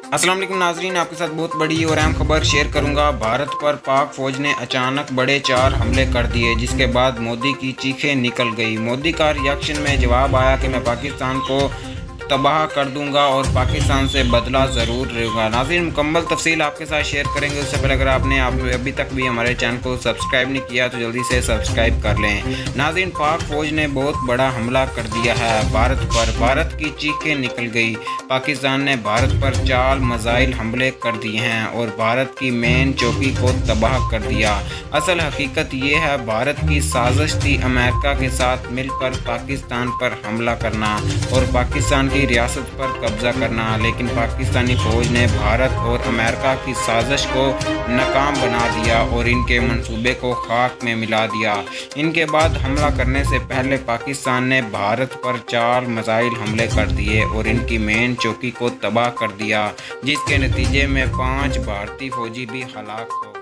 अस्सलाम वालेकुम नाजरीन, आपके साथ बहुत बड़ी और अहम खबर शेयर करूंगा। भारत पर पाक फौज ने अचानक बड़े 4 हमले कर दिए, जिसके बाद मोदी की चीखें निकल गई। मोदी का रिएक्शन में जवाब आया कि मैं पाकिस्तान को तबाह कर दूंगा और पाकिस्तान से बदला ज़रूर लूँगा। नाज़रीन, मुकम्मल तफसील आपके साथ शेयर करेंगे। उससे पहले अगर आपने अभी तक भी हमारे चैनल को सब्सक्राइब नहीं किया तो जल्दी से सब्सक्राइब कर लें। नाज़रीन, पाक फ़ौज ने बहुत बड़ा हमला कर दिया है भारत पर। भारत की चीखें निकल गई। पाकिस्तान ने भारत पर 4 मिसाइल हमले कर दिए हैं और भारत की मेन चौकी को तबाह कर दिया। असल हकीकत ये है, भारत की साजिश थी अमेरिका के साथ मिलकर पाकिस्तान पर हमला करना और पाकिस्तान की रियासत पर कब्जा करना, लेकिन पाकिस्तानी फौज ने भारत और अमेरिका की साजिश को नाकाम बना दिया और इनके मंसूबे को खाक में मिला दिया। इनके बाद हमला करने से पहले पाकिस्तान ने भारत पर 4 मिसाइल हमले कर दिए और इनकी मेन चौकी को तबाह कर दिया, जिसके नतीजे में 5 भारतीय फौजी भी हलाक हो गए।